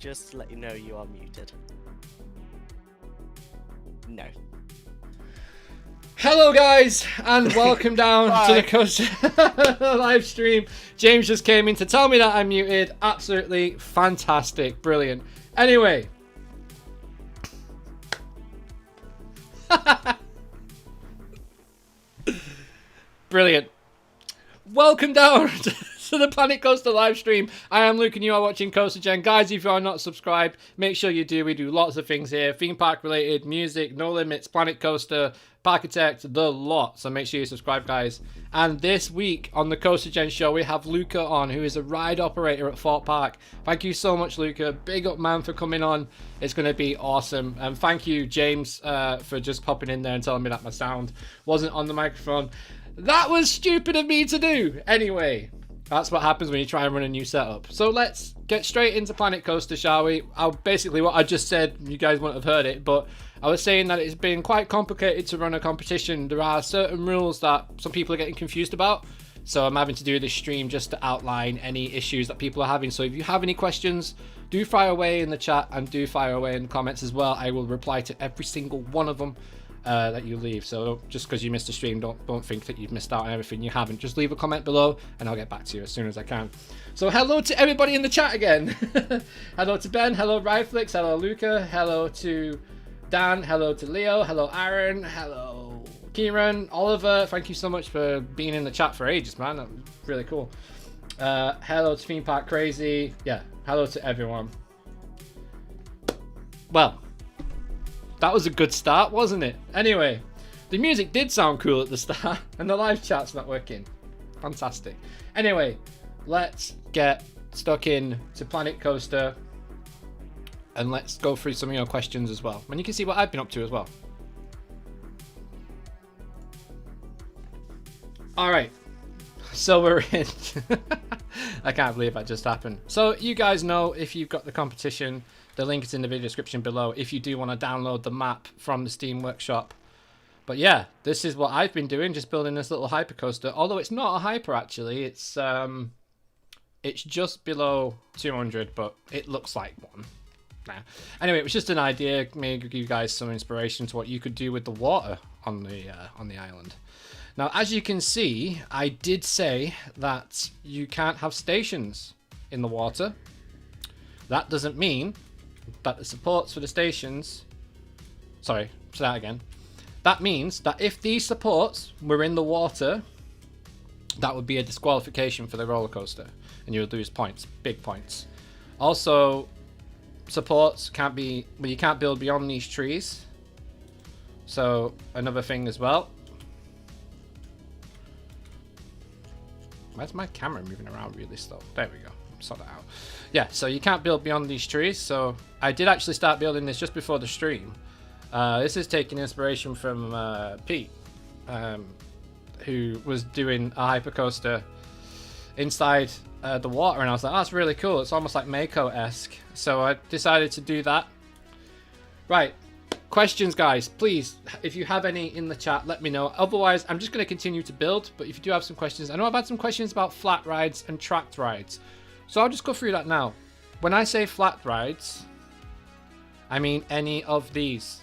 Just to let you know, you are muted. No. Hello guys, and welcome down to the Coaster live stream. James just came in to tell me that I'm muted. Absolutely fantastic, brilliant. Anyway. Brilliant. Welcome down to the Planet Coaster live stream. I am Luke and you are watching CoasterGen. Guys, if you are not subscribed, make sure you do. We do lots of things here. Theme park related, music, No Limits, Planet Coaster, Parkitect, the lot. So make sure you subscribe, guys. And this week on the CoasterGen show, we have Luca on, who is a ride operator at Fort Park. Thank you so much, Luca. Big up, man, for coming on. It's going to be awesome. And thank you, James, for just popping in there and telling me that my sound wasn't on the microphone. That was stupid of me to do. Anyway, that's what happens when you try and run a new setup. So let's get straight into Planet Coaster, shall we? Basically, what I just said, you guys won't have heard it, but I was saying that it's been quite complicated to run a competition. There are certain rules that some people are getting confused about. So I'm having to do this stream just to outline any issues that people are having. So if you have any questions, do fire away in the chat and do fire away in the comments as well. I will reply to every single one of them that you leave. So just because you missed a stream, don't think that you've missed out on everything. You haven't. Just leave a comment below and I'll get back to you as soon as I can. So hello to everybody in the chat again. Hello to Ben, hello Ryflix, hello Luca, hello to Dan, hello to Leo, hello Aaron, hello Kieran, Oliver. Thank you so much for being in the chat for ages, man. That was really cool. Hello to Theme Park Crazy. Yeah, hello to everyone. Well, that was a good start, wasn't it? Anyway, the music did sound cool at the start, and the live chat's not working. Fantastic. Anyway, let's get stuck in to Planet Coaster, and let's go through some of your questions as well. And you can see what I've been up to as well. All right, so we're in. I can't believe that just happened. So you guys know, if you've got the competition, the link is in the video description below if you do want to download the map from the Steam Workshop. But yeah, this is what I've been doing, just building this little hypercoaster. Although it's not a hyper actually, it's just below 200, but it looks like one. Nah. Anyway, it was just an idea, maybe give you guys some inspiration to what you could do with the water on the island. Now, as you can see, I did say that you can't have stations in the water. That doesn't mean that the supports for the stations, sorry, say that again. That means that if these supports were in the water, that would be a disqualification for the roller coaster, and you would lose points, big points. Also, supports can't be, well, you can't build beyond these trees. So another thing as well. Where's my camera moving around really slow? There we go. Sort that out. Yeah, so you can't build beyond these trees. So I did actually start building this just before the stream. This is taking inspiration from Pete, who was doing a hypercoaster inside the water, and I was like, oh, that's really cool. It's almost like Mako-esque. So I decided to do that. Right. Questions, guys, please, if you have any in the chat, let me know. Otherwise, I'm just going to continue to build, but if you do have some questions, I know I've had some questions about flat rides and tracked rides. So I'll just go through that now. When I say flat rides, I mean any of these.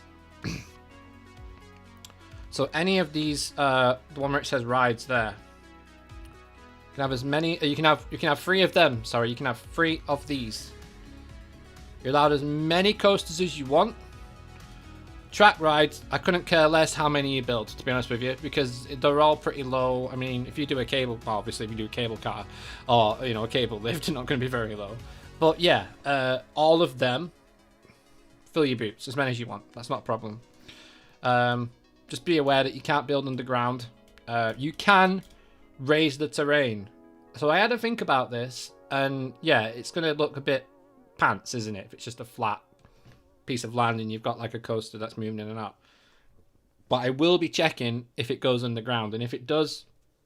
So any of these, the one where it says rides there. You can have as many, you can have 3 of them. Sorry, you can have 3 of these. You're allowed as many coasters as you want. Track rides, I couldn't care less how many you build, to be honest with you, because they're all pretty low. I mean, if you do a cable, well, obviously if you do a cable car or, you know, a cable lift, they're not going to be very low. But yeah, all of them, fill your boots, as many as you want. That's not a problem. Just be aware that you can't build underground. You can raise the terrain. So I had to think about this, and yeah, it's going to look a bit pants, isn't it, if it's just a flat piece of land and you've got like a coaster that's moving in and out. But I will be checking if it goes underground, and if it does,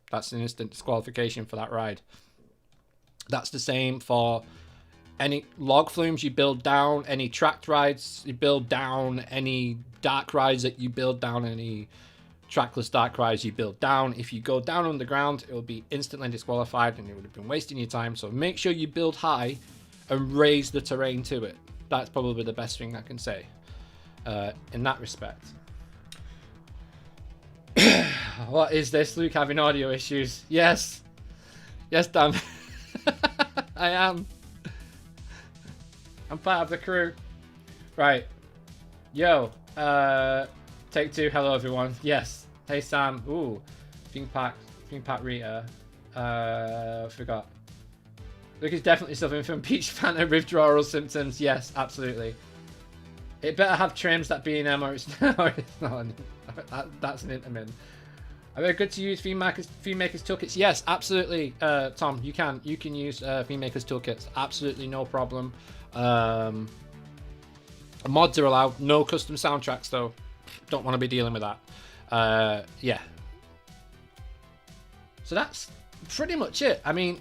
that's an instant disqualification for that ride. That's the same for any log flumes you build down, any tracked rides you build down, any dark rides that you build down, any trackless dark rides you build down. If you go down underground, it will be instantly disqualified and you would have been wasting your time. So make sure you build high and raise the terrain to it. That's probably the best thing I can say in that respect. What is this? Luke having audio issues? Yes. Yes, Dan. I am. I'm part of the crew. Right. Yo. Take two. Hello, everyone. Yes. Hey, Sam. Ooh. Theme Park Rita. Forgot. Luke is definitely suffering from peach Fanta withdrawal symptoms. Yes, absolutely. It better have trims that B&M or it's not. That's an intermin. Are they good to use theme makers toolkits? Yes, absolutely, Tom. You can use theme makers toolkits. Absolutely, no problem. Mods are allowed. No custom soundtracks though. Don't want to be dealing with that. Yeah. So that's pretty much it. I mean,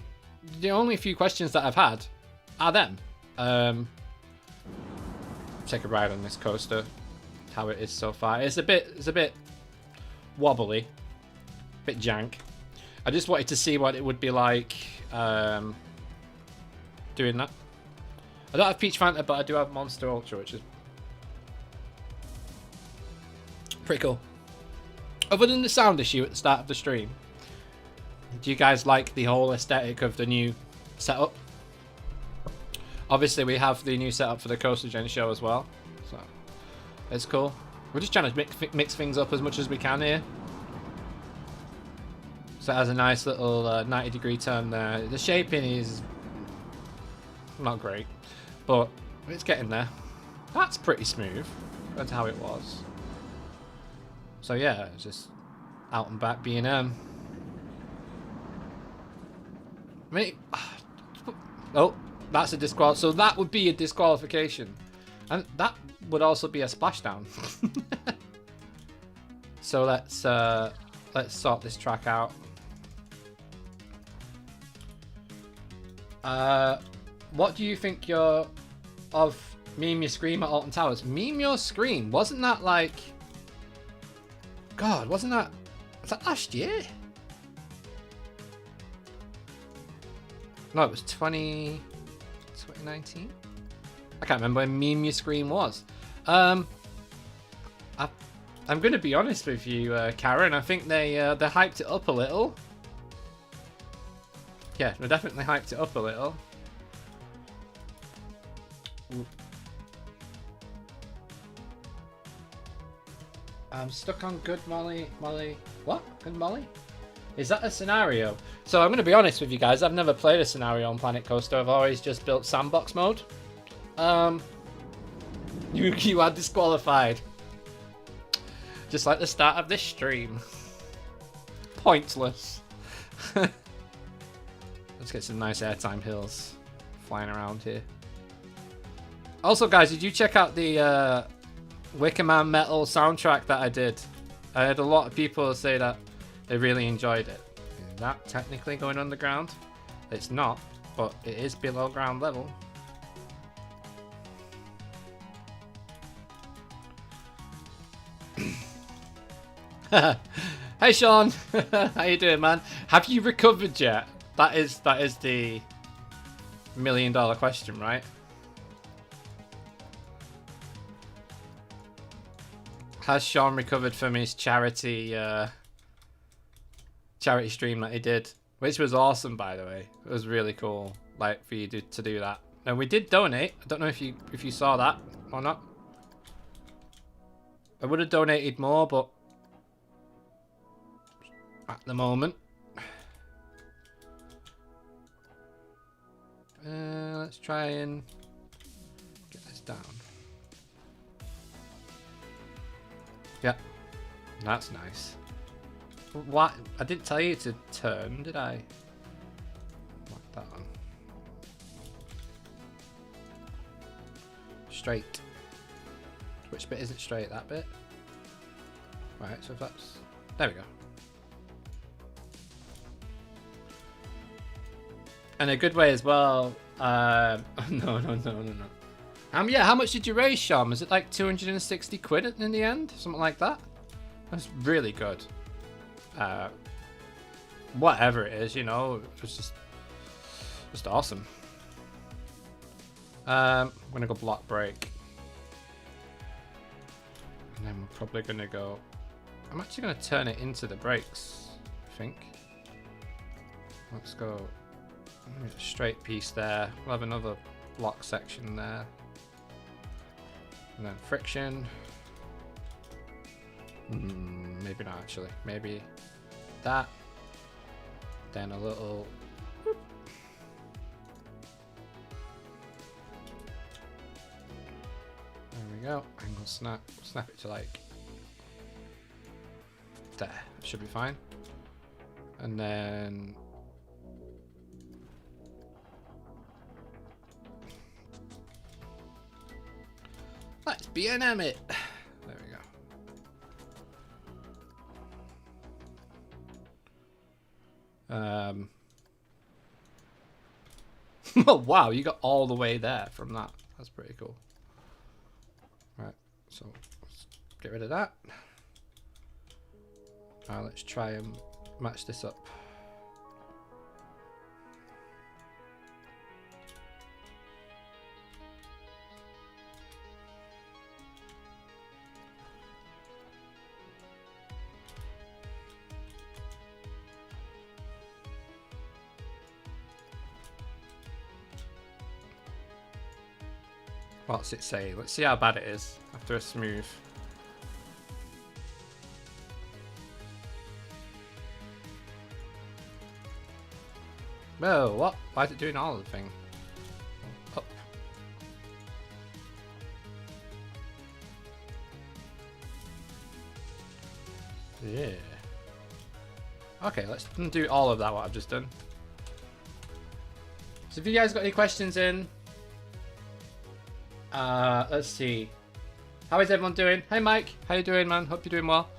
the only few questions that I've had are them. Take a ride on this coaster. How it is so far. It's a bit wobbly. Bit jank. I just wanted to see what it would be like doing that. I don't have Peach Fanta, but I do have Monster Ultra, which is pretty cool. Other than the sound issue at the start of the stream, do you guys like the whole aesthetic of the new setup? Obviously, we have the new setup for the CoasterGen show as well, so it's cool. We're just trying to mix things up as much as we can here. So it has a nice little 90-degree turn there. The shaping is not great, but it's getting there. That's pretty smooth compared to how it was. So yeah, it's just out and back B&M. I mean, oh, that's a disqual. So that would be a disqualification, and that would also be a splashdown. So let's sort this track out. What do you think of Meme Your Scream at Alton Towers? Meme Your Scream, wasn't that like... God, wasn't that... Was that last year? No, it was 2019? I can't remember when Meme Your Scream was. I'm going to be honest with you, Karen. I think they hyped it up a little. Yeah, they definitely hyped it up a little. Ooh. I'm stuck on Good Molly. What? Good Molly? Is that a scenario? So I'm going to be honest with you guys. I've never played a scenario on Planet Coaster. I've always just built sandbox mode. You are disqualified. Just like the start of this stream. Pointless. Let's get some nice airtime hills flying around here. Also, guys, did you check out the Wicker Man Metal soundtrack that I did? I had a lot of people say that they really enjoyed it. Is that technically going underground? It's not, but it is below ground level. Hey Sean, how you doing, man? Have you recovered yet? That is the $1 million question, right? Has Sean recovered from his charity stream that he did, which was awesome, by the way? It was really cool, like, for you to do that. And we did donate. I don't know if you saw that or not. I would have donated more, but at the moment, let's try and get this down. Yeah, that's nice. What? I didn't tell you to turn, did I? Like that one. Straight. Which bit isn't straight? That bit? Right, so if that's... There we go. And a good way as well. No. Yeah, how much did you raise, Sean? Was it like 260 quid in the end? Something like that? That's really good. Whatever it is, you know, it was just awesome. I'm gonna go block break. And then we're probably gonna go, I'm actually gonna turn it into the brakes, I think. Let's go straight piece there. We'll have another block section there. And then friction. Maybe not actually. Maybe that. Then a little. Whoop. There we go. Angle snap. Snap it to like there. Should be fine. And then let's BNM it. There we go. Oh wow, you got all the way there from that. That's pretty cool. Right, so let's get rid of that. Now let's try and match this up. What's it say? Let's see how bad it is after a smooth. Whoa, what? Why is it doing all of the thing? Up. Yeah. Okay, let's do all of that, what I've just done. So if you guys got any questions in, let's see. How is everyone doing? Hey Mike, how you doing, man? Hope you're doing well.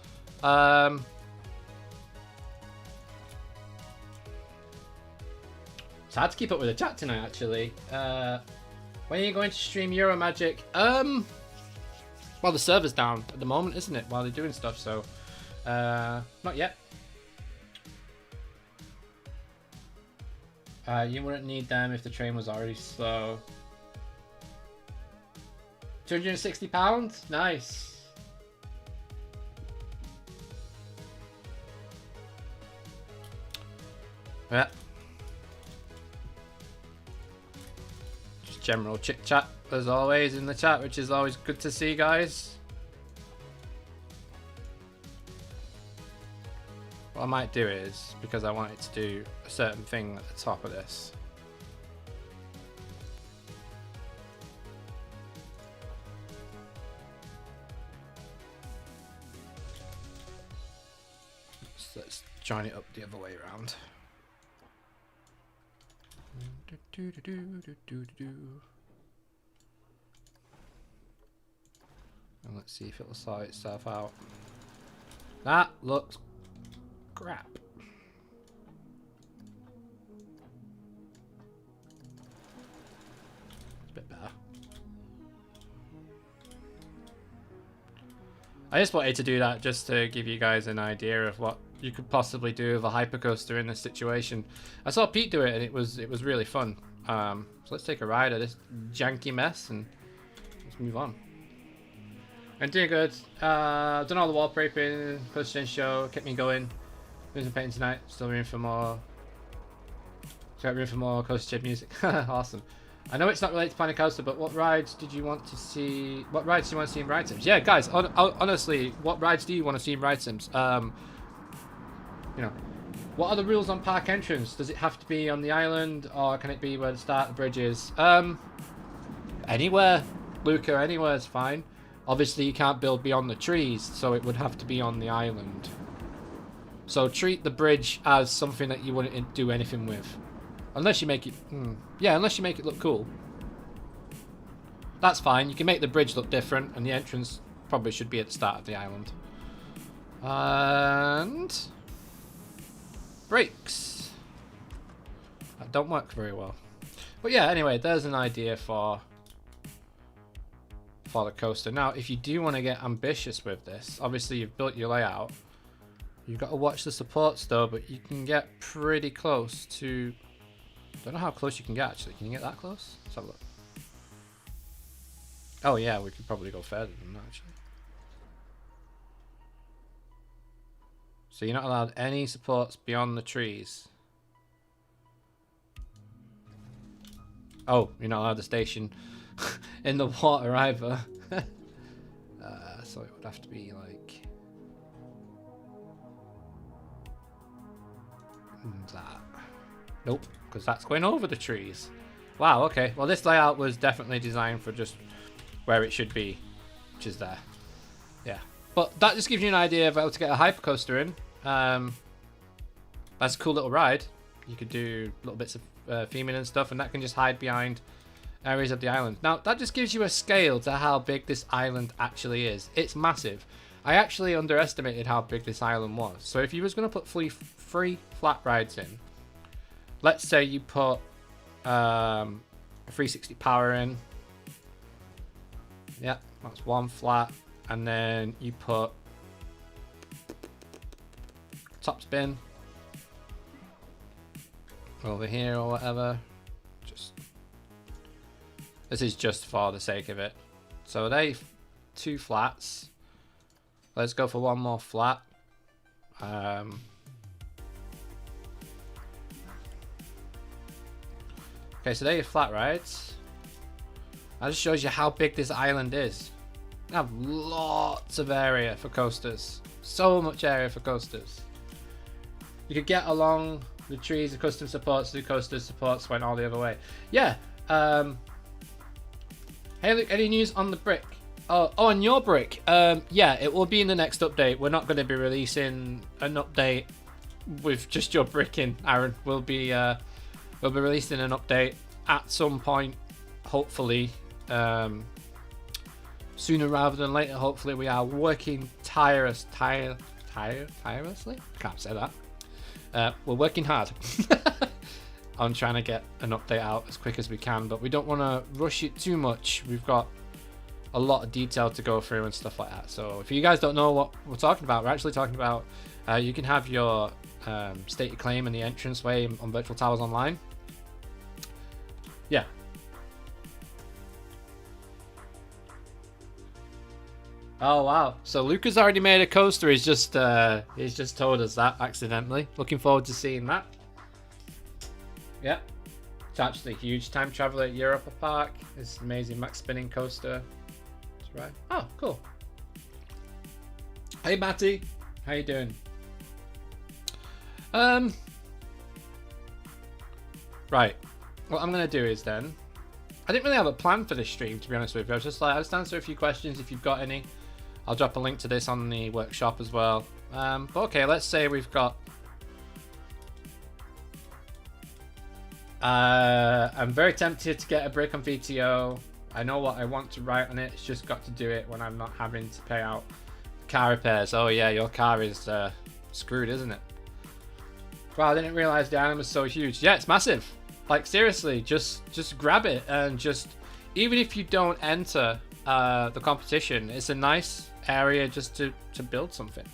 It's hard to keep up with the chat tonight, actually. When are you going to stream Euromagic? Well, the server's down at the moment, isn't it? While they're doing stuff, so not yet. You wouldn't need them if the train was already slow. £260? Nice. Yeah. Just general chit chat as always in the chat, which is always good to see, guys. What I might do is, because I want it to do a certain thing at the top of this, let's join it up the other way around. And let's see if it'll sort itself out. That looks crap. It's a bit better. I just wanted to do that just to give you guys an idea of what you could possibly do with a hypercoaster in this situation. I saw Pete do it and it was really fun. So let's take a ride of this janky mess and let's move on. I'm doing good. Done all the wallpapering, CoasterGen show, kept me going. Doing some painting tonight. Still room for more. Got room for more CoasterGen music. Awesome. I know it's not related to Planet Coaster, but what rides did you want to see? What rides do you want to see in Ride Sims? Yeah, guys. Honestly, what rides do you want to see in Ride Sims? You know, what are the rules on park entrance? Does it have to be on the island, or can it be where the start of the bridge is? Anywhere, Luca. Anywhere is fine. Obviously, you can't build beyond the trees, so it would have to be on the island. So treat the bridge as something that you wouldn't do anything with. Unless you make it... yeah, unless you make it look cool. That's fine. You can make the bridge look different, and the entrance probably should be at the start of the island. And... brakes. That don't work very well. But yeah, anyway, there's an idea for the coaster. Now, if you do want to get ambitious with this, obviously you've built your layout. You've got to watch the supports though, but you can get pretty close to... don't know how close you can get actually. Can you get that close? Let's have a look. Oh yeah, we could probably go further than that actually. So you're not allowed any supports beyond the trees. Oh, you're not allowed to station in the water either. So it would have to be like that. Nope, because that's going over the trees. Wow, okay. Well, this layout was definitely designed for just where it should be, which is there. Yeah. But that just gives you an idea of how to get a hypercoaster in. That's a cool little ride. You could do little bits of theming and stuff, and that can just hide behind areas of the island. Now, that just gives you a scale to how big this island actually is. It's massive. I actually underestimated how big this island was. So if you was going to put three flat rides in, let's say you put a 360 power in. Yeah, that's one flat. And then you put top spin over here or whatever. This is just for the sake of it. So they 2 flats. Let's go for one more flat. Okay, so there are your flat rides. That just shows you how big this island is. You have lots of area for coasters. So much area for coasters. You could get along the trees, the custom supports, the coaster supports went all the other way. Yeah. Hey, look, any news on the brick? Oh, on your brick? Yeah, it will be in the next update. We're not going to be releasing an update with just your brick in, Aaron. We'll be releasing an update at some point, hopefully, sooner rather than later. Hopefully, we are working tirelessly. Can't say that. We're working hard on trying to get an update out as quick as we can, but we don't want to rush it too much. We've got a lot of detail to go through and stuff like that. So if you guys don't know what we're talking about, we're actually talking about you can have your state your claim in the entranceway on Virtual Towers Online. Yeah. Oh wow! So Luca's already made a coaster. He's just told us that accidentally. Looking forward to seeing that. Yeah, it's actually a huge time traveler at Europa Park. This amazing max spinning coaster. That's right. Oh, cool. Hey Matty, how you doing? Right. What I'm gonna do is then, I didn't really have a plan for this stream, to be honest with you. I was just like, I'll just answer a few questions if you've got any. I'll drop a link to this on the workshop as well. But okay, let's say we've got. I'm very tempted to get a brick on VTO. I know what I want to write on it. It's just got to do it when I'm not having to pay out car repairs. Oh yeah, your car is screwed, isn't it? Wow, I didn't realize the island was so huge. Yeah, it's massive. Like seriously, just grab it and just, even if you don't enter the competition, it's a nice area just to build something.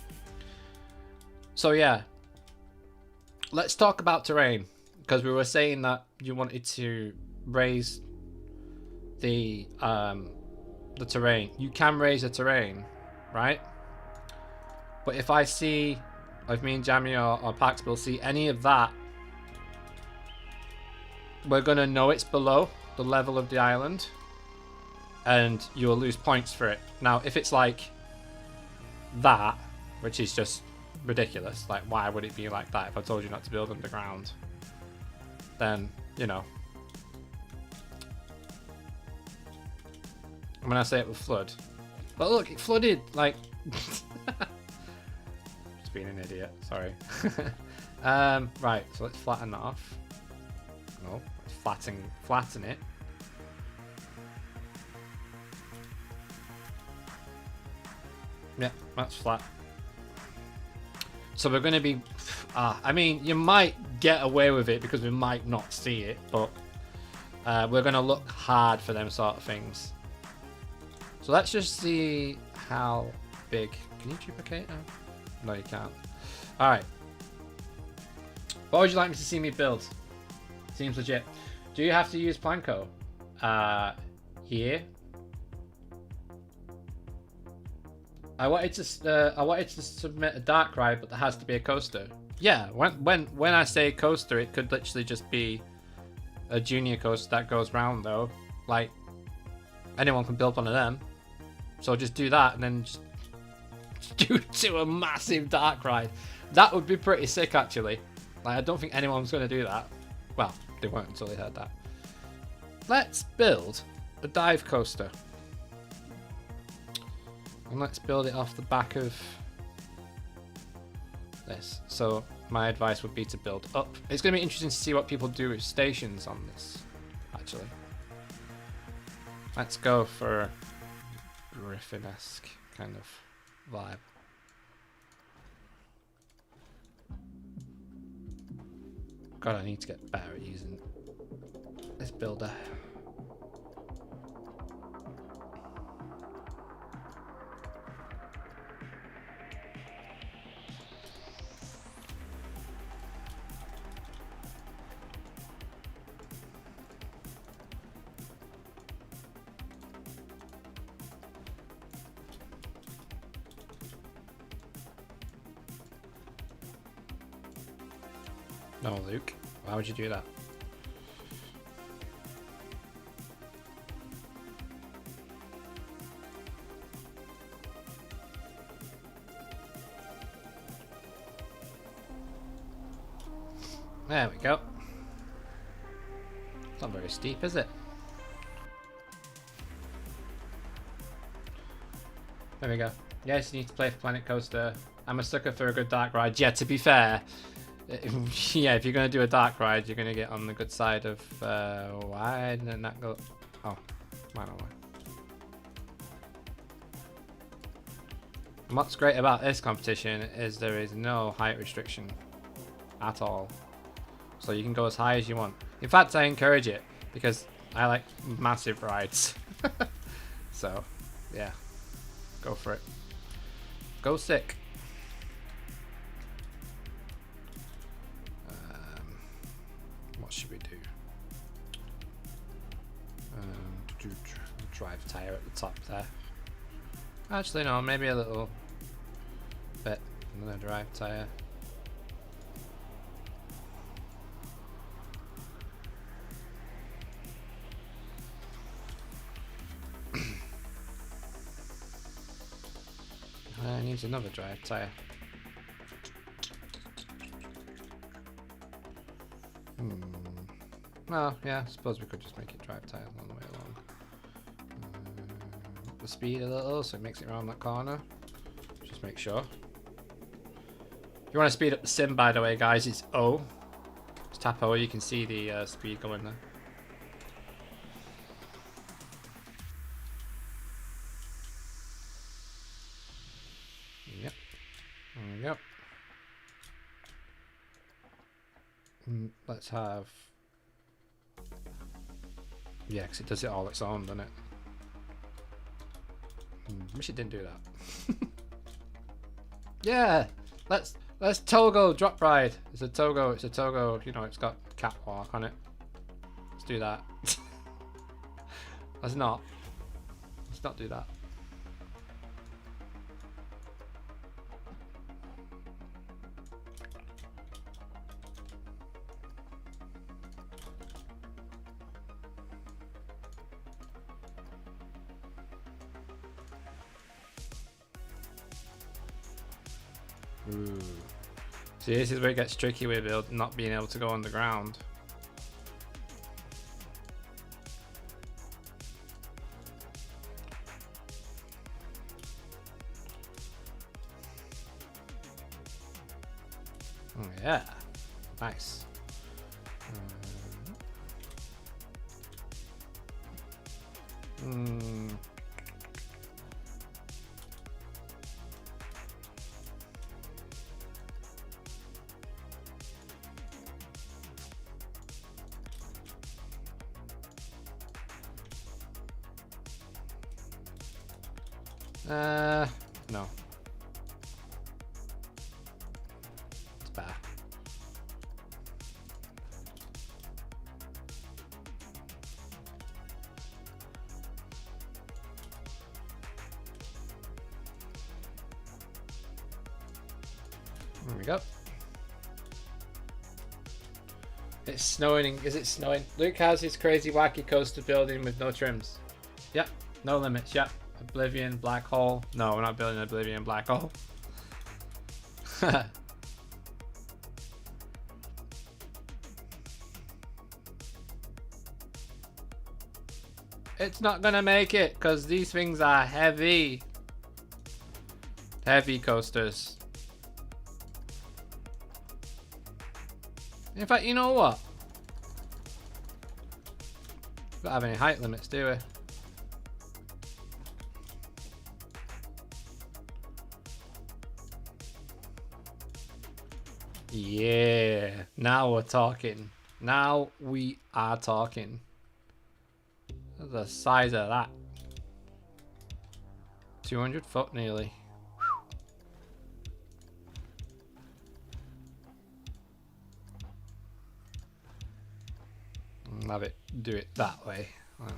So yeah, let's talk about terrain, because we were saying that you wanted to raise the terrain. You can raise a terrain, right? But if I see, if me and Jamie or ParkSpill see any of that, we're gonna know it's below the level of the island, and you'll lose points for it. Now, if it's like that, which is just ridiculous, like why would it be like that if I told you not to build underground? Then, you know. When I say it would flood. But look, it flooded, like... Just being an idiot, sorry. Right, so let's flatten that off. No, let's flatten it. Yeah, that's flat. So we're going to be... I mean, you might get away with it because we might not see it, but we're going to look hard for them sort of things. So let's just see how big... Can you duplicate now? No, you can't. Alright. What would you like me to see me build? Seems legit. Do you have to use Planko? Here. I wanted to submit a dark ride, but there has to be a coaster. Yeah, when I say coaster, it could literally just be a junior coaster that goes round though. Like anyone can build one of them. So just do that and then just do a massive dark ride. That would be pretty sick actually. Like I don't think anyone's gonna do that. Well, they won't until they heard that. Let's build a dive coaster. And let's build it off the back of this. So my advice would be to build up. It's going to be interesting to see what people do with stations on this, actually. Let's go for Griffin-esque kind of vibe. God, I need to get better at using this builder. No, Luke. Why would you do that? There we go. It's not very steep, is it? There we go. Yes, you need to play for Planet Coaster. I'm a sucker for a good dark ride. Yeah, to be fair, yeah, if you're going to do a dark ride, you're going to get on the good side of... why didn't that go... Oh, why not? And what's great about this competition is there is no height restriction at all. So you can go as high as you want. In fact, I encourage it because I like massive rides. So, yeah, go for it. Go sick. What should we do? Drive tire at the top there. Actually, no, maybe a little bit. Another drive tire. Needs another drive tire. Well, yeah, I suppose we could just make it drive tire all the way along. Up the speed a little so it makes it around that corner. Just make sure. If you want to speed up the sim, by the way, guys, it's O. Just tap O, you can see the speed going there. Yep. There we go. Let's have... Yeah, because it does it all its own, doesn't it? Wish it didn't do that. Yeah! Let's Togo drop ride. It's a Togo, you know, it's got catwalk on it. Let's do that. Let's not do that. Ooh. See, this is where it gets tricky with not being able to go on the ground. Oh yeah, nice. No. It's bad. There we go. It's snowing. Is it snowing? Luke has his crazy wacky coaster building with no trims. Yep. No limits. Yep. Oblivion, black hole. No, we're not building an Oblivion black hole. It's not gonna make it because these things are heavy. Heavy coasters. In fact, you know what? We don't have any height limits, do we? Yeah, now we're talking. Now we are talking. Look at the size of that. 200 foot nearly. Have it do it that way, like that.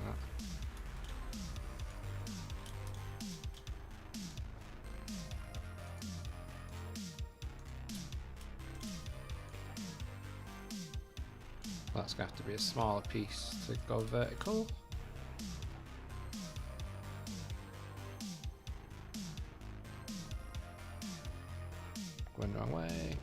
That's going to have to be a smaller piece to go vertical. Going the wrong way.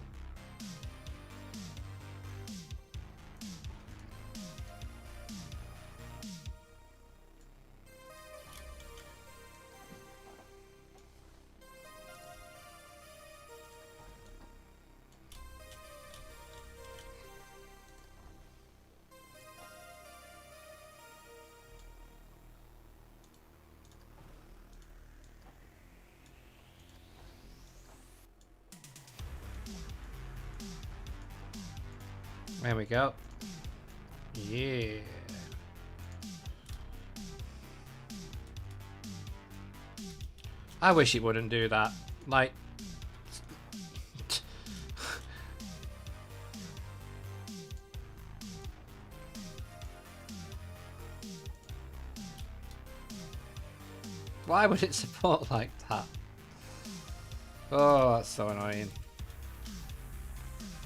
There we go. Yeah. I wish it wouldn't do that. Like, why would it support like that? Oh, that's so annoying.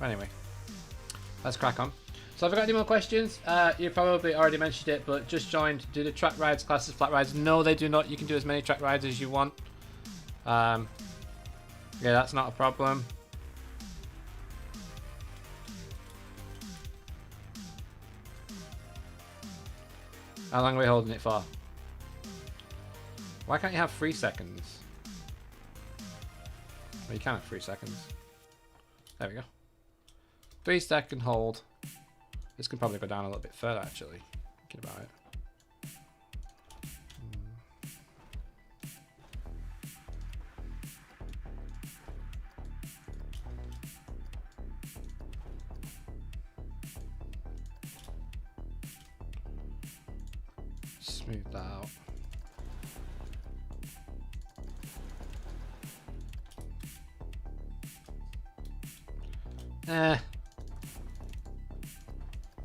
Anyway, let's crack on. So have I got any more questions? You probably already mentioned it, but just joined. Do the track rides class as flat rides? No, they do not. You can do as many track rides as you want. Yeah, that's not a problem. How long are we holding it for? Why can't you have 3 seconds? Well, you can have 3 seconds. There we go. 3 second hold. This can probably go down a little bit further, actually. Thinking about it. Smooth that out.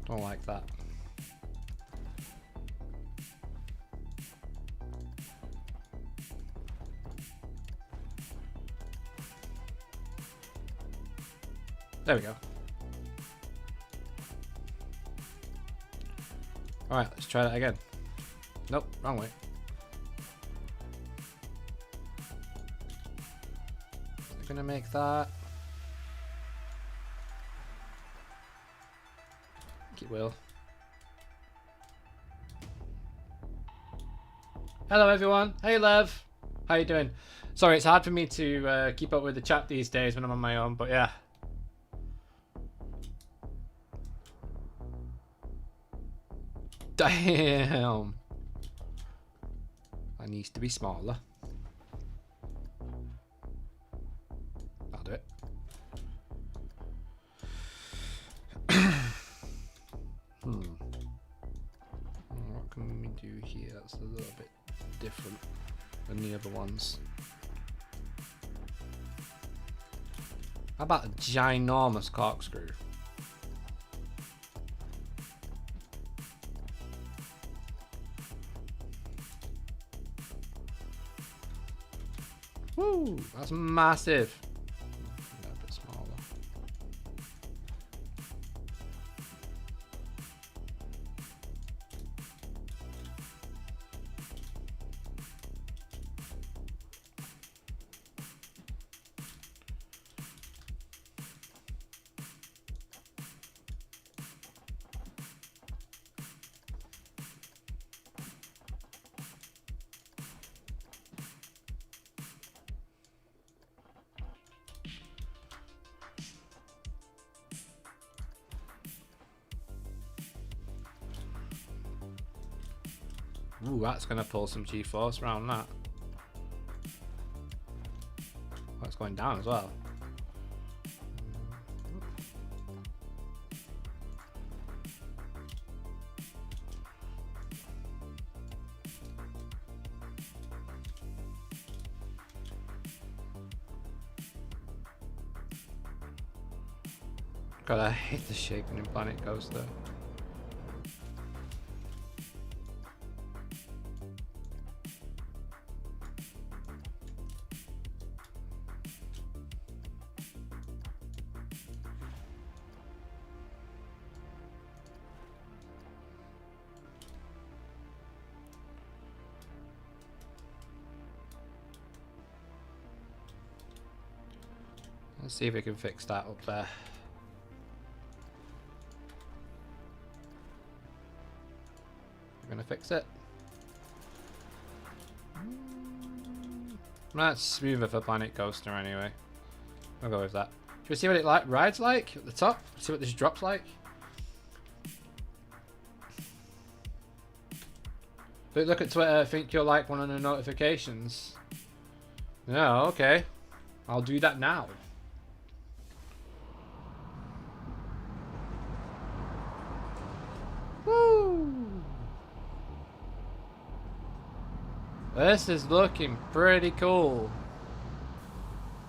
Don't like that. There we go. Alright, let's try that again. Nope, wrong way. I'm gonna make that. I think it will. Hello everyone. Hey Lev. How you doing? Sorry, it's hard for me to keep up with the chat these days when I'm on my own, but yeah. Damn. That needs to be smaller. I'll do it. What can we do here that's a little bit different than the other ones? How about a ginormous corkscrew? Woo! That's massive. A bit smaller. Ooh, that's gonna pull some G-force around that. That's going down as well. God, I hate the shaping in Planet Coaster. Let's see if we can fix that up there. We're gonna fix it. That's smoother for Planet Coaster anyway. I'll go with that. Should we see what it rides like at the top? See what this drops like? Look at Twitter. I think you'll like one of the notifications. No, okay. I'll do that now. This is looking pretty cool.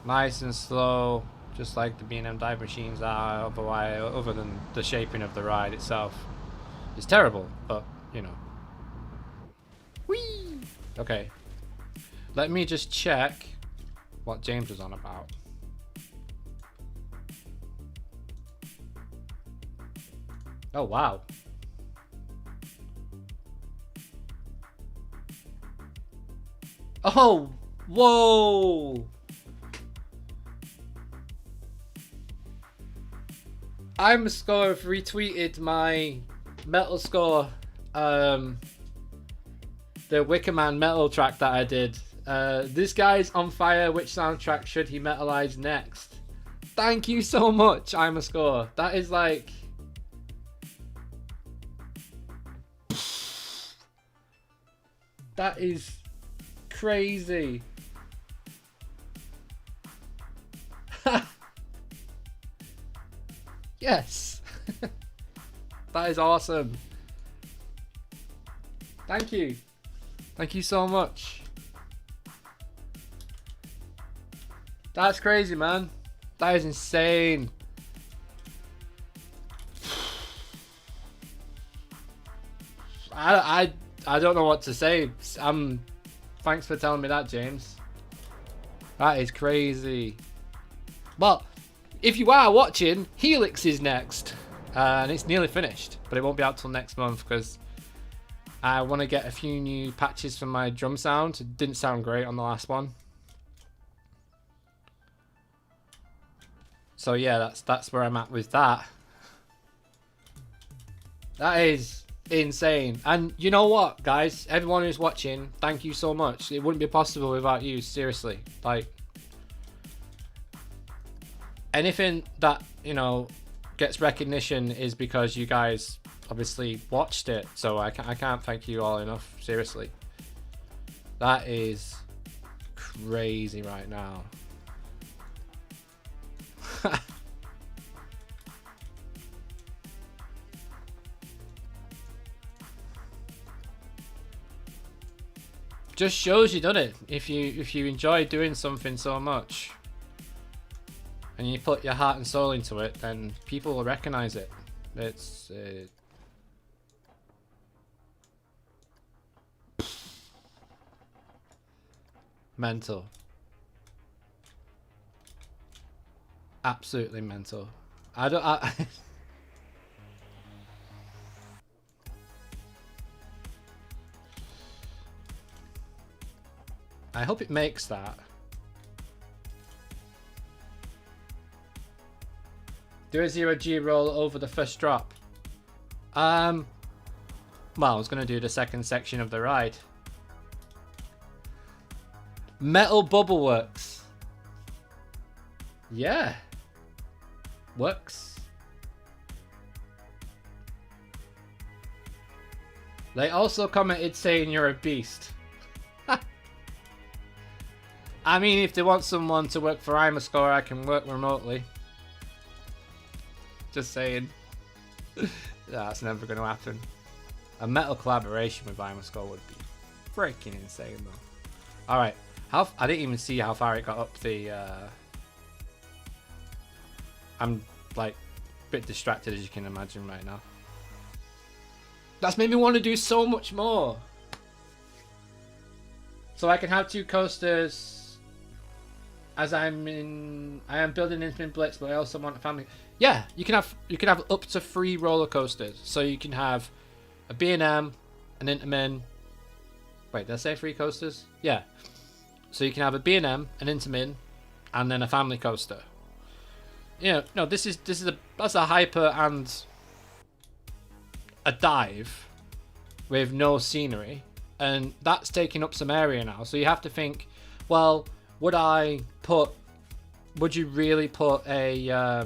Nice and slow, just like the B&M dive machines are, other than the shaping of the ride itself. It's terrible, but, you know. Whee! Okay. Let me just check what James was on about. Oh, wow. Oh, whoa! IMAscore have retweeted my metal score, the Wicker Man metal track that I did. This guy's on fire. Which soundtrack should he metalize next? Thank you so much, IMAscore. That is like... That is... crazy. Yes. That is awesome. Thank you. Thank you so much. That's crazy, man. That is insane. I don't know what to say. Thanks for telling me that, James. That is crazy. Well, if you are watching, Helix is next. And it's nearly finished, but it won't be out till next month because I want to get a few new patches for my drum sound. It didn't sound great on the last one. So yeah, that's where I'm at with that. That is insane. And you know what, guys? Everyone who's watching, thank you so much. It wouldn't be possible without you, seriously. Like, anything that, you know, gets recognition is because you guys obviously watched it. So I can't thank you all enough, seriously. That is crazy right now. Just shows you done it. If you enjoy doing something so much and you put your heart and soul into it, then people will recognize it. It's mental. Absolutely mental. I hope it makes that. Do a 0G roll over the first drop. Well, I was gonna do the second section of the ride. Metal bubble works. Yeah. Works. They also commented saying you're a beast. I mean, if they want someone to work for IMAscore, I can work remotely. Just saying. That's never going to happen. A metal collaboration with IMAscore would be freaking insane, though. Alright. I didn't even see how far it got up the... I'm, like, a bit distracted, as you can imagine right now. That's made me want to do so much more. So I can have 2 coasters... As I am building Intamin Blitz, but I also want a family. Yeah, you can have up to 3 roller coasters. So you can have a B&M, an Intamin. Wait, did I say 3 coasters? Yeah. So you can have a B&M, an Intamin, and then a family coaster. You know, no, that's a hyper and a dive with no scenery, and that's taking up some area now. So you have to think, well, would you really put a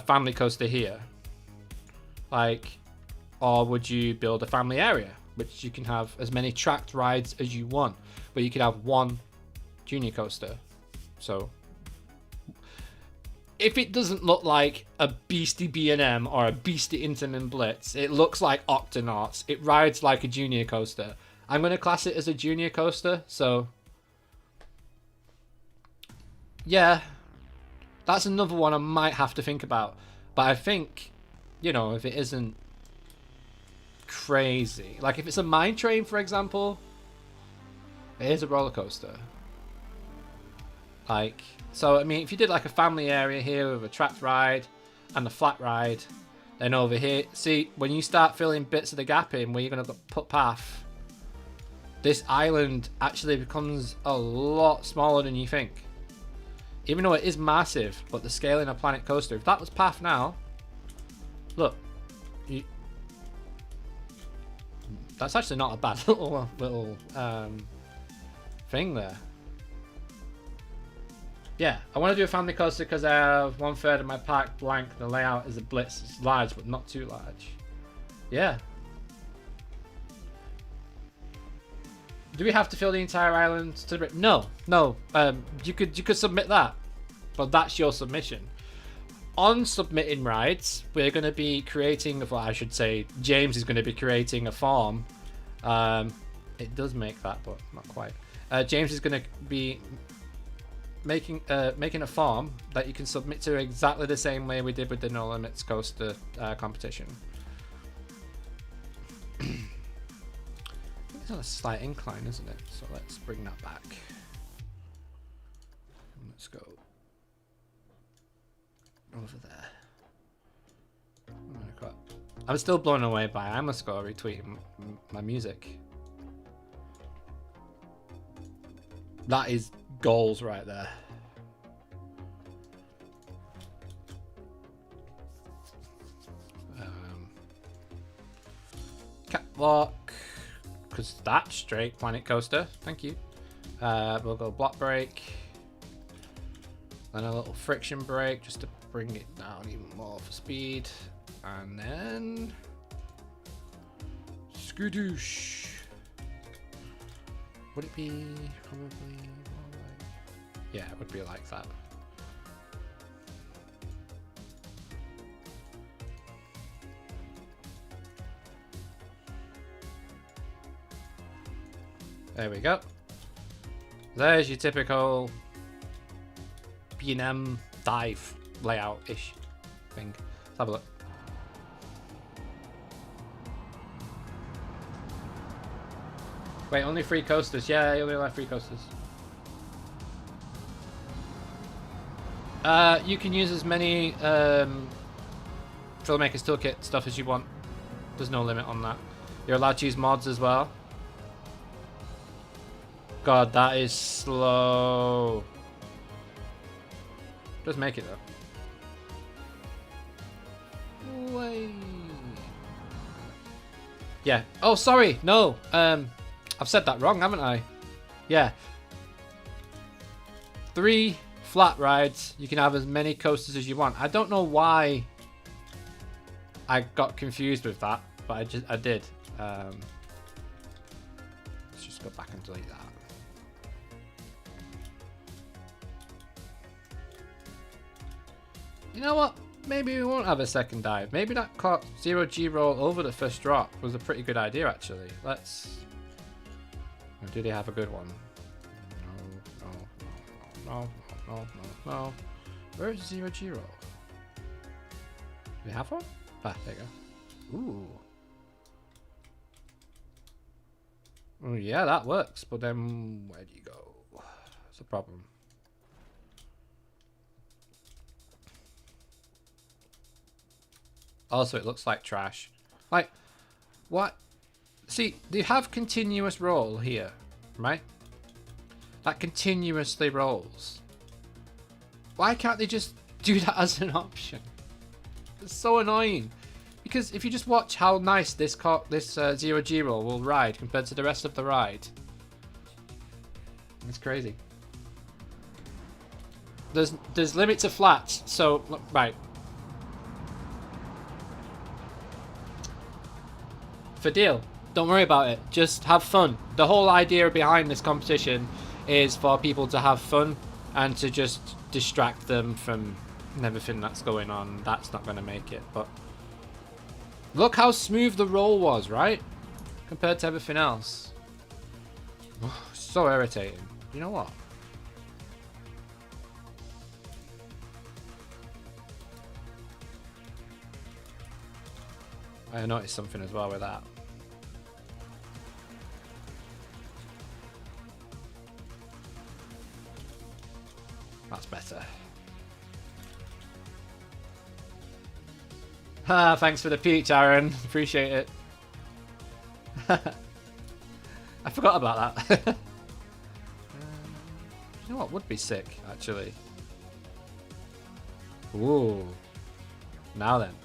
family coaster here? Like, or would you build a family area, which you can have as many tracked rides as you want, but you could have 1 junior coaster. So if it doesn't look like a beastie B&M or a beastie Intamin Blitz, it looks like Octonauts. It rides like a junior coaster. I'm going to class it as a junior coaster, so... Yeah, that's another one I might have to think about. But I think, you know, if it isn't crazy, like if it's a mine train, for example, it is a roller coaster. Like, so I mean, if you did like a family area here with a tracked ride and a flat ride, then over here, see, when you start filling bits of the gap in where you're going to put path, this island actually becomes a lot smaller than you think. Even though it is massive, but the scale in a Planet Coaster, if that was path now, look, that's actually not a bad little thing there. Yeah, I want to do a family coaster because I have 1/3 of my park blank. The layout is a Blitz. It's large, but not too large. Yeah. Do we have to fill the entire island to the... No. You could submit that, but that's your submission. On submitting rides, we're going to be creating, well, I should say, James is going to be creating a farm. It does make that, but not quite. James is going to be making a farm that you can submit to exactly the same way we did with the No Limits Coaster competition. It's on a slight incline, isn't it? So let's bring that back. Let's go over there. Oh my God. I'm still blown away by IMAscore retweeting my music. That is goals right there. Catwalk. Because that's straight Planet Coaster. Thank you. We'll go block brake. Then a little friction brake just to bring it down even more for speed. And then... Skadoosh. Would it be probably more like... Yeah, it would be like that. There we go. There's your typical B&M dive layout-ish thing. Let's have a look. Wait, only 3 coasters. Yeah, you only have 3 coasters. You can use as many Filmmaker's Toolkit stuff as you want. There's no limit on that. You're allowed to use mods as well. God, that is slow. Just make it though. Wait. Yeah. Oh, sorry. No. I've said that wrong, haven't I? Yeah. 3 flat rides. You can have as many coasters as you want. I don't know why I got confused with that. but I did. Let's just go back and delete that. You know what? Maybe we won't have a second dive. Maybe that caught 0G roll over the first drop was a pretty good idea, actually. Let's... Or do they have a good one? No. Where's 0G roll? Do we have one? Ah, there you go. Ooh. Oh, yeah, that works. But then where do you go? That's a problem. Also, it looks like trash. Like, what? See, they have continuous roll here, right? That continuously rolls. Why can't they just do that as an option? It's so annoying. Because if you just watch how nice this 0G roll will ride compared to the rest of the ride, it's crazy. There's limit to flats, so right. For deal, don't worry about it. Just have fun. The whole idea behind this competition is for people to have fun and to just distract them from everything that's going on. That's not going to make it, but look how smooth the roll was, right? Compared to everything else. So irritating. You know what? I noticed something as well with that. That's better. Ah, thanks for the peach, Aaron. Appreciate it. I forgot about that. You know what would be sick, actually? Ooh. Now then.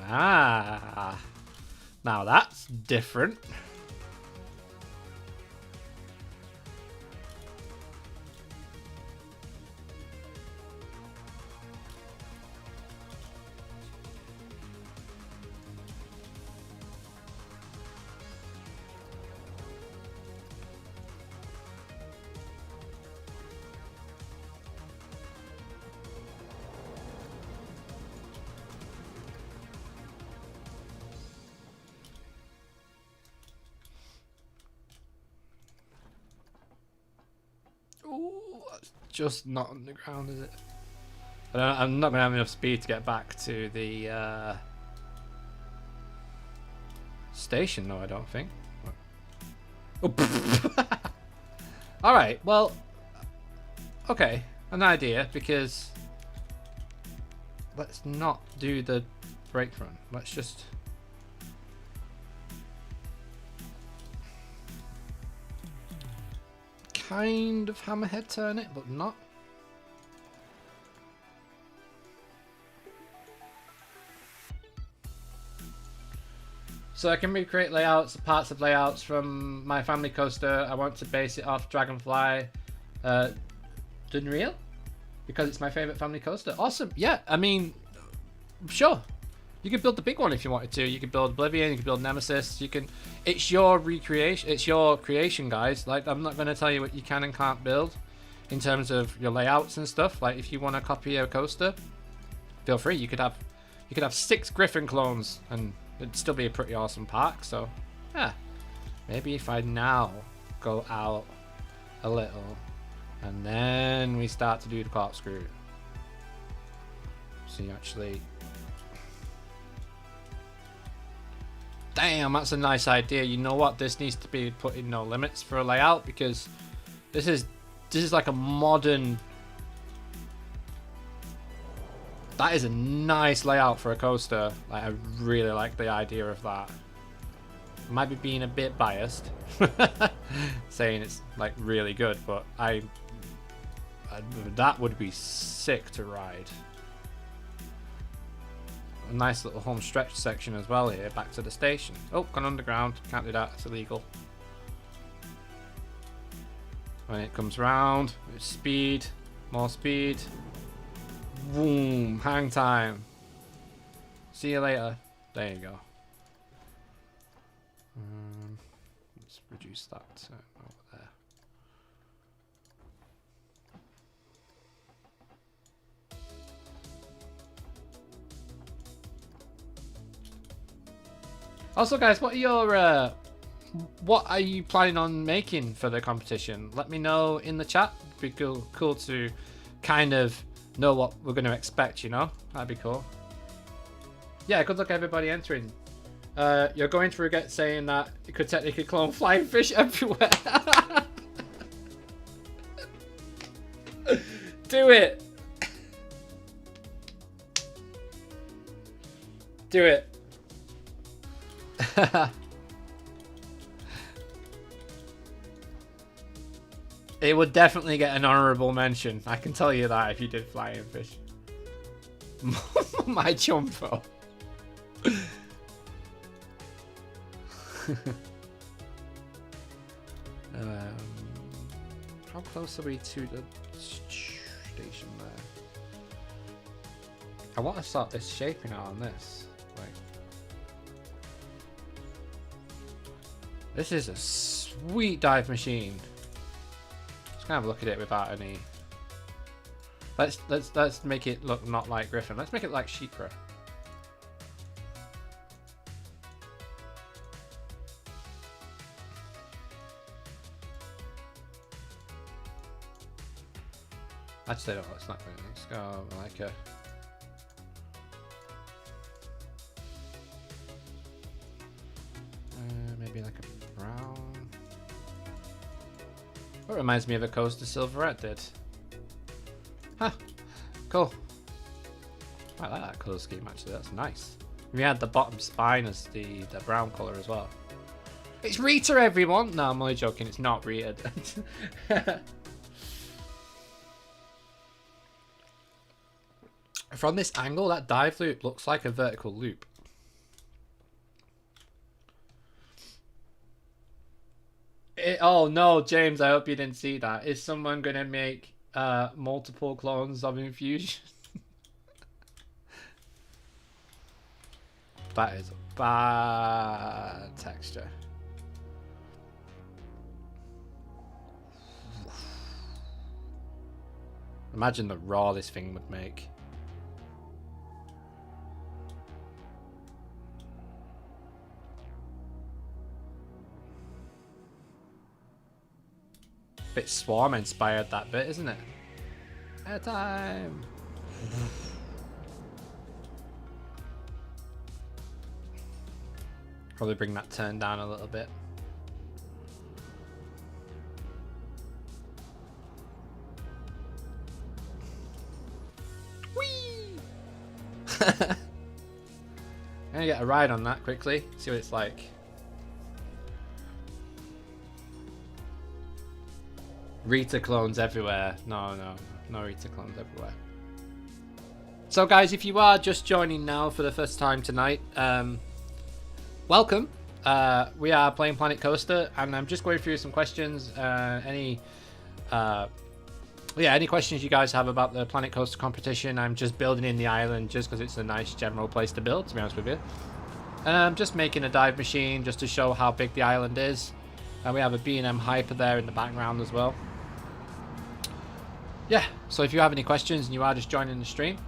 Ah, now that's different. Just not on the ground, is it? I'm not going to have enough speed to get back to the station, though, I don't think. Oh. Alright, well, okay, an idea, because let's not do the brake run. Let's just... kind of hammerhead turn it, but not. So I can recreate layouts, parts of layouts from my family coaster. I want to base it off Dragonfly Dunreal because it's my favorite family coaster. Awesome. Yeah, I mean, sure. You could build the big one if you wanted to. You could build Oblivion, you could build Nemesis, you can... It's your recreation, it's your creation, guys. Like, I'm not going to tell you what you can and can't build in terms of your layouts and stuff. Like, if you want to copy a coaster, feel free. You could have 6 Griffin clones and it'd still be a pretty awesome park. So, yeah. Maybe if I now go out a little and then we start to do the corkscrew. So you actually... Damn, that's a nice idea. You know what? This needs to be put in no limits for a layout because this is like a modern... That is a nice layout for a coaster. Like, I really like the idea of that. Might be being a bit biased saying it's like really good, but I That would be sick to ride. A nice little home stretch section as well here, back to the station. Oh, gone underground. Can't do that, it's illegal. When it comes round, it's speed, more speed. Boom, hang time. See you later. There you go. Let's reduce that over there. Also, guys, what are you planning on making for the competition? Let me know in the chat. It'd be cool to kind of know what we're going to expect, you know? That'd be cool. Yeah, good luck everybody entering. You're going to regret saying that you could technically clone flying fish everywhere. Do it. Do it. It would definitely get an honorable mention. I can tell you that if you did flying fish. My chumpo. How close are we to the station there? I want to start this shaping out on this. Like, this is a sweet dive machine. Just gonna have a look at it without any. Let's make it look not like Griffin. Let's make it like Sheepra. Actually, no, it's not really. Let's go like a. Maybe like a brown. That reminds me of a Coaster Silverette did. Huh. Cool. I like that colour scheme actually. That's nice. We had the bottom spine as the brown colour as well. It's Rita, everyone. No, I'm only joking. It's not Rita. From this angle, that dive loop looks like a vertical loop. Oh no, James, I hope you didn't see that. Is someone going to make multiple clones of Infusion? That is a bad texture. Imagine the raw this thing would make. Bit Swarm inspired that bit, isn't it? Airtime. Probably bring that turn down a little bit. Whee! I'm gonna get a ride on that quickly, see what it's like. Rita clones everywhere. No Rita clones everywhere. So guys, if you are just joining now for the first time tonight, welcome. We are playing Planet Coaster, and I'm just going through some questions. Any questions you guys have about the Planet Coaster competition? I'm just building in the island just because it's a nice general place to build, to be honest with you. And I'm just making a dive machine just to show how big the island is. And we have a B&M Hyper there in the background as well. Yeah, so if you have any questions and you are just joining the stream,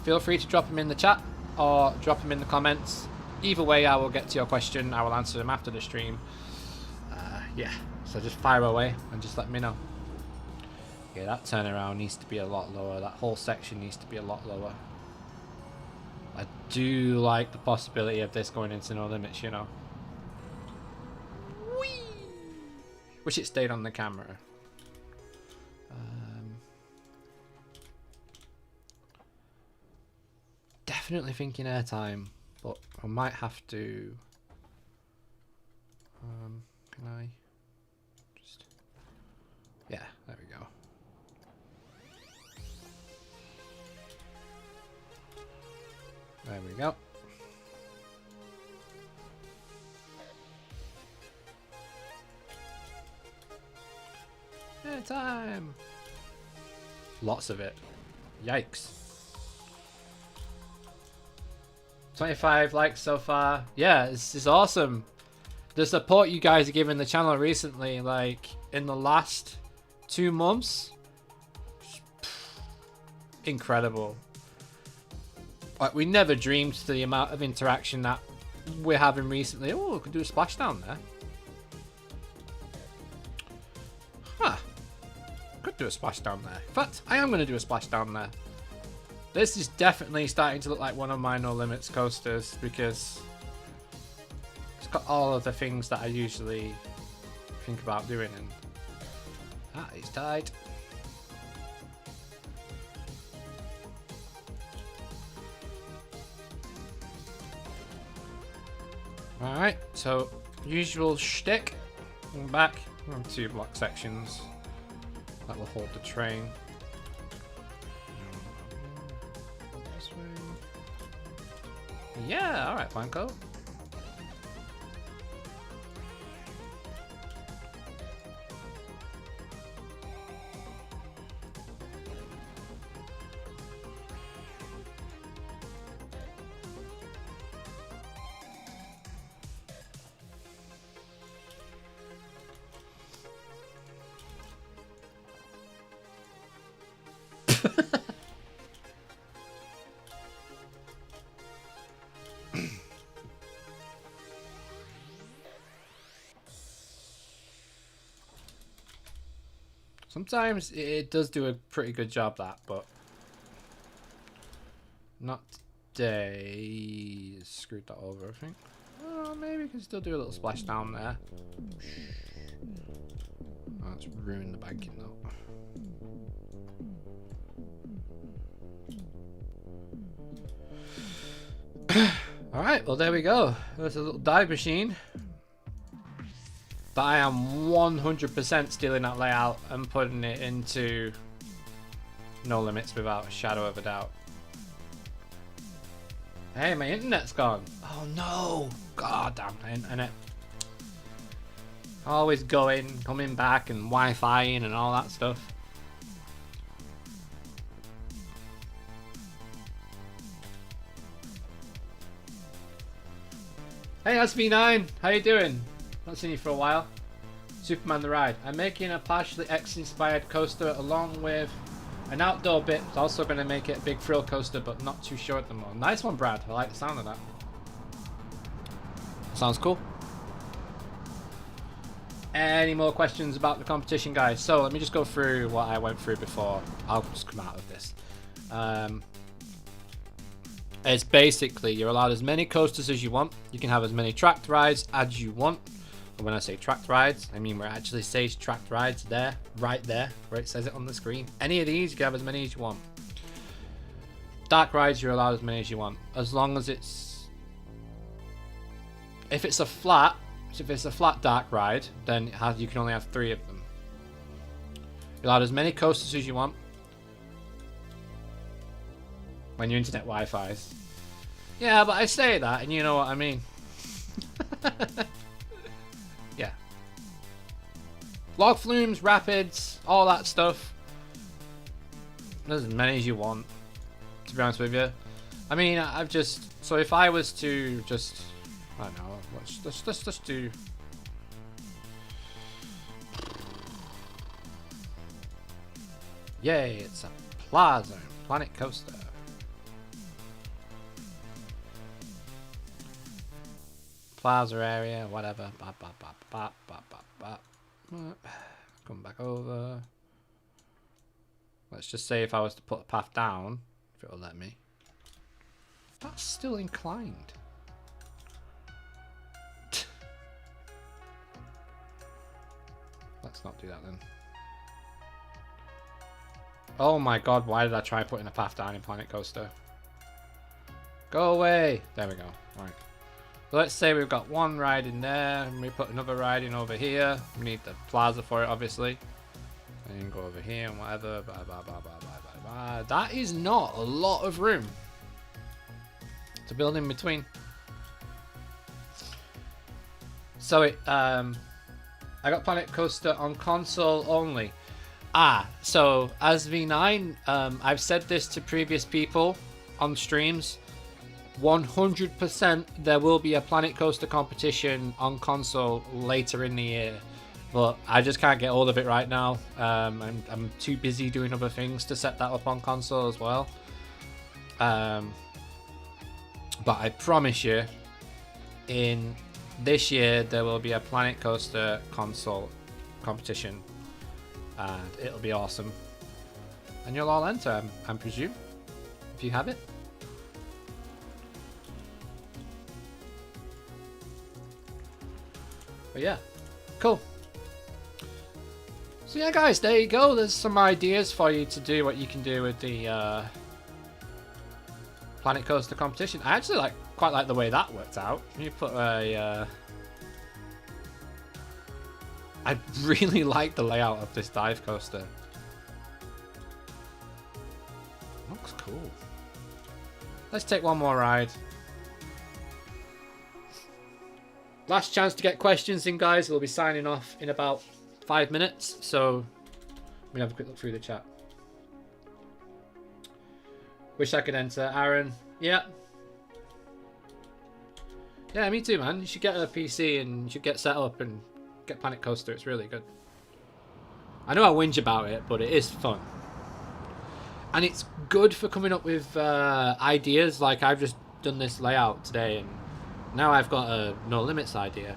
feel free to drop them in the chat or drop them in the comments. Either way, I will get to your question. I will answer them after the stream. Yeah, so just fire away and just let me know. Yeah, that turnaround needs to be a lot lower. That whole section needs to be a lot lower. I do like the possibility of this going into no limits, you know. Whee! Wish it stayed on the camera. Definitely thinking airtime, but I might have to. Can I just? Yeah, there we go. There we go. Time. Lots of it. Yikes. 25 likes so far. Yeah, this is awesome. The support you guys are giving the channel recently, like in the last 2 months, incredible. Like, we never dreamed the amount of interaction that we're having recently. Oh, we could do a splashdown there. Huh. Could do a splashdown there. In fact, I am going to do a splashdown there. This is definitely starting to look like one of my No Limits coasters because it's got all of the things that I usually think about doing, and that is tight. Alright, so usual shtick. Back. 2 block sections. That will hold the train. This way. Yeah, alright, Blanco. Sometimes it does do a pretty good job, that, but not today. Screwed that over, I think. Oh, maybe we can still do a little splash down there. Oh, it's ruined the banking though. Alright, well there we go. There's a little dive machine. But I am 100% stealing that layout and putting it into No Limits without a shadow of a doubt. Hey, my internet's gone. Oh no! God damn my internet. Always going, coming back, and Wi-Fi-ing and all that stuff. Hey SV9, how you doing? Not seen you for a while. Superman the Ride. I'm making a partially X-inspired coaster along with an outdoor bit. It's also going to make it a big thrill coaster, but not too sure at the moment. Nice one, Brad. I like the sound of that. Sounds cool. Any more questions about the competition, guys? So let me just go through what I went through before. I'll just come out of this. It's basically you're allowed as many coasters as you want. You can have as many tracked rides as you want. And when I say tracked rides, I mean where it actually says tracked rides there, right there, where it says it on the screen. Any of these, you can have as many as you want. Dark rides, you're allowed as many as you want, as long as it's. If it's a flat dark ride, then you can only have 3 of them. You're allowed as many coasters as you want. When your internet Wi-Fi's. Yeah, but I say that, and you know what I mean. Yeah. Log flumes, rapids, all that stuff. There's as many as you want, to be honest with you. I mean, I've just... So if I was to just... I don't know. Let's just do... Yay, it's a Plaza Planet Coaster. Plaza area, whatever. Come back over. Let's just say if I was to put a path down, if it'll let me. That's still inclined. Let's not do that then. Oh my god, why did I try putting a path down in Planet Coaster? Go away! There we go. Right. So let's say we've got one ride in there, and we put another ride in over here. We need the plaza for it, obviously. And go over here and whatever. Blah, blah, blah, blah, blah, blah, blah. That is not a lot of room. to build in between. So I got Planet Coaster on console only. So as V9, I've said this to previous people on streams. 100% there will be a Planet Coaster competition on console later in the year, but I just can't get hold of it right now. I'm too busy doing other things to set that up on console as well. But I promise you, in this year there will be a Planet Coaster console competition, and it'll be awesome. And you'll all enter, I presume, if you have it. But yeah, cool. So yeah, guys, there you go. There's some ideas for you to do what you can do with the Planet Coaster competition. I actually quite like the way that worked out. You put a I really like the layout of this dive coaster. Looks cool. Let's take one more ride. Last chance to get questions in, guys. We'll be signing off in about 5 minutes, so let me have a quick look through the chat. Wish I could enter. Aaron, yeah. Yeah, me too, man. You should get a PC and you should get set up and get Planet Coaster. It's really good. I know I whinge about it, but it is fun. And it's good for coming up with ideas. Like, I've just done this layout today, and now I've got a No Limits idea.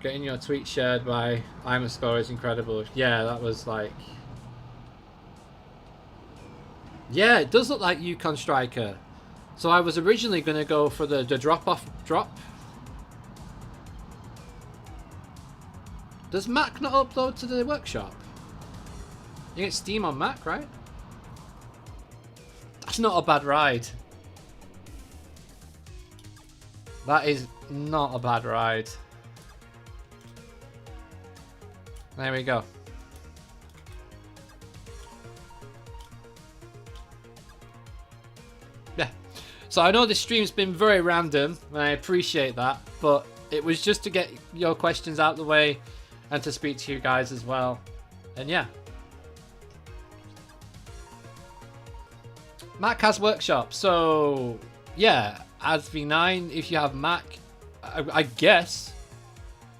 Getting your tweet shared by IMAscore is incredible. Yeah, that was like... Yeah, it does look like Yukon Striker. So I was originally going to go for the drop. Does Mac not upload to the workshop? You get Steam on Mac, right? That's not a bad ride. That is not a bad ride. There we go. Yeah. So I know this stream's been very random, and I appreciate that, but it was just to get your questions out of the way and to speak to you guys as well. And yeah. Mac has workshop, so yeah, as V9, if you have Mac, I guess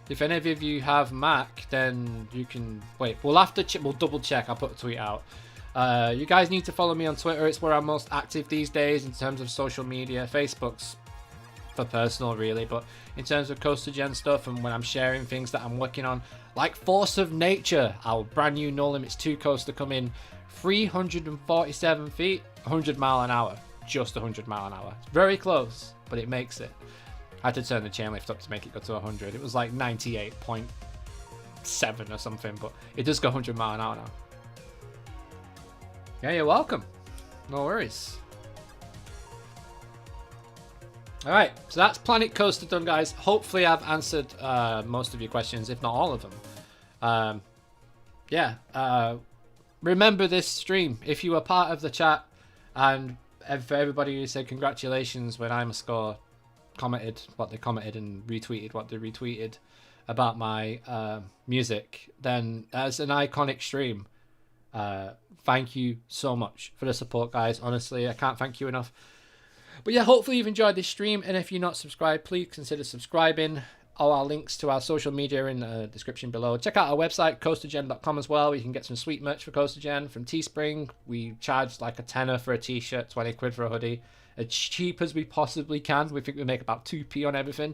if any of you have Mac, then you can wait. We'll have to we'll double check. I'll put a tweet out. You guys need to follow me on Twitter. It's where I'm most active these days in terms of social media. Facebook's for personal, really, but in terms of CoasterGen stuff and when I'm sharing things that I'm working on, like Force of Nature, our brand new No Limits 2 coaster coming, 347 feet, 100 mile an hour, just 100 mile an hour. It's very close, but it makes it. I had to turn the chain lift up to make it go to 100. It was like 98.7 or something, but it does go 100 mile an hour now. Yeah, you're welcome. No worries. Alright, so that's Planet Coaster done, guys. Hopefully I've answered most of your questions, if not all of them. Remember this stream. If you were part of the chat, and for everybody who said congratulations when IMAscore commented what they commented and retweeted what they retweeted about my music, then as an iconic stream, thank you so much for the support, guys. Honestly, I can't thank you enough. But yeah, hopefully you've enjoyed this stream, and if you're not subscribed, please consider subscribing. All our links to our social media are in the description below. Check out our website, CoasterGen.com as well, where you can get some sweet merch for CoasterGen from Teespring. We charge like a tenner for a t-shirt, 20 quid for a hoodie, as cheap as we possibly can. We think we make about 2p on everything.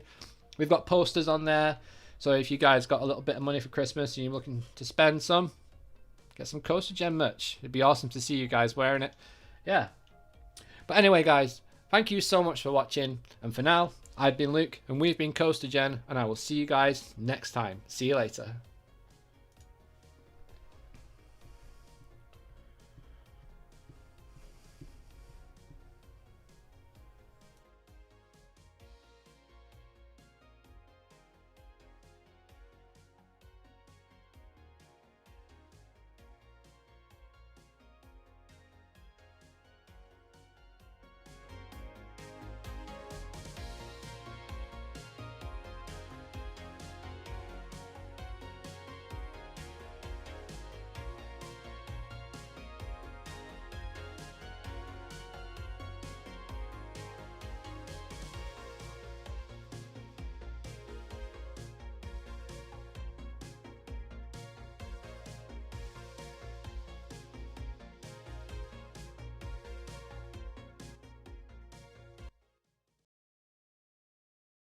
We've got posters on there, so if you guys got a little bit of money for Christmas and you're looking to spend some, get some CoasterGen merch. It'd be awesome to see you guys wearing it. Yeah. But anyway, guys, thank you so much for watching, and for now, I've been Luke, and we've been CoasterGen, and I will see you guys next time. See you later.